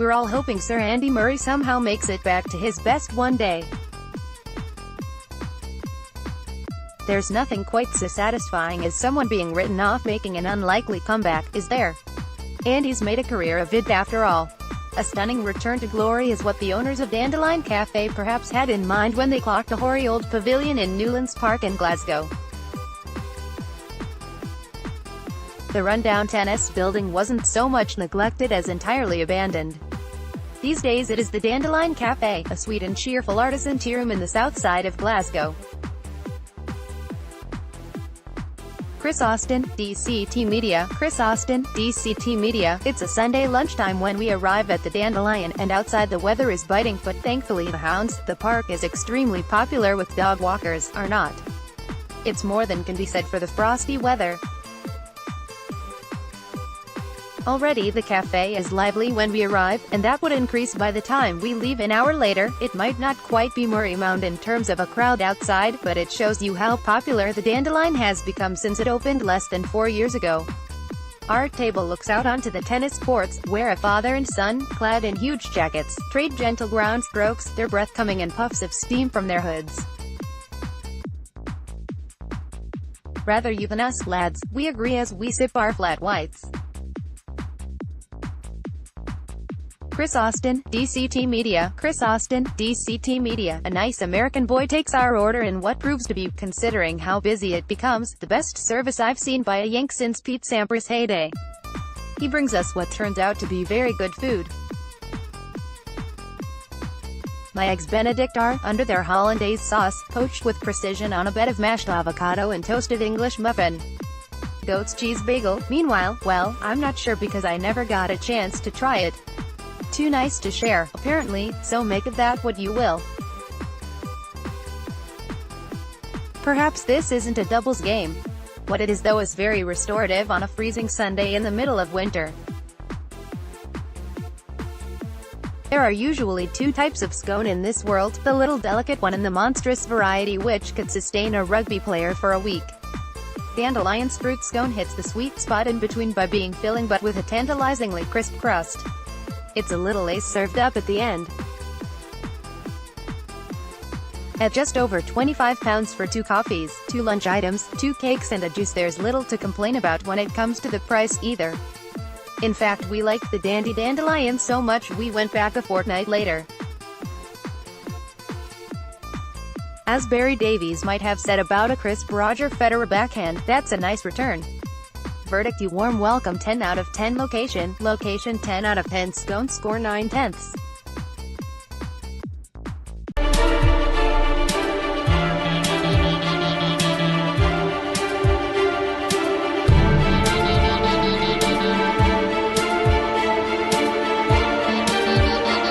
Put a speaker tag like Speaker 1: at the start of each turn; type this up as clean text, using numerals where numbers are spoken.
Speaker 1: We're all hoping Sir Andy Murray somehow makes it back to his best one day. There's nothing quite so satisfying as someone being written off making an unlikely comeback, is there? Andy's made a career of it after all. A stunning return to glory is what the owners of Dandelion Café perhaps had in mind when they clocked a hoary old pavilion in Newlands Park in Glasgow. The rundown tennis building wasn't so much neglected as entirely abandoned. These days it is the Dandelion Café, a sweet and cheerful artisan tea room in the south side of Glasgow. Chris Austin, DCT Media. Chris Austin, DCT Media. It's a Sunday lunchtime when we arrive at the Dandelion, and outside the weather is biting, but thankfully the hounds, the park is extremely popular with dog walkers, are not. It's more than can be said for the frosty weather. Already the cafe is lively when we arrive, and that would increase by the time we leave an hour later. It might not quite be Murray Mound in terms of a crowd outside, but it shows you how popular the Dandelion has become since it opened less than 4 years ago. Our table looks out onto the tennis courts, where a father and son, clad in huge jackets, trade gentle ground strokes, their breath coming in puffs of steam from their hoods. Rather you than us, lads, we agree as we sip our flat whites. Chris Austin, DCT Media. Chris Austin, DCT Media. A nice American boy takes our order in what proves to be, considering how busy it becomes, the best service I've seen by a Yank since Pete Sampras' heyday. He brings us what turns out to be very good food. My eggs Benedict are, under their hollandaise sauce, poached with precision on a bed of mashed avocado and toasted English muffin. Goat's cheese bagel. Meanwhile, well, I'm not sure because I never got a chance to try it. Too nice to share, apparently, so make of that what you will. Perhaps this isn't a doubles game. What it is though is very restorative on a freezing Sunday in the middle of winter. There are usually two types of scone in this world, the little delicate one and the monstrous variety which could sustain a rugby player for a week. Dandelion's fruit scone hits the sweet spot in between by being filling but with a tantalizingly crisp crust. It's a little lace served up at the end. At just over £25 for 2 coffees, 2 lunch items, 2 cakes and a juice, there's little to complain about when it comes to the price either. In fact, we liked the Dandelion so much we went back a fortnight later. As Barry Davies might have said about a crisp Roger Federer backhand, that's a nice return. Verdict: you warm welcome 10 out of 10. Location 10 out of 10. Scone score 9/10.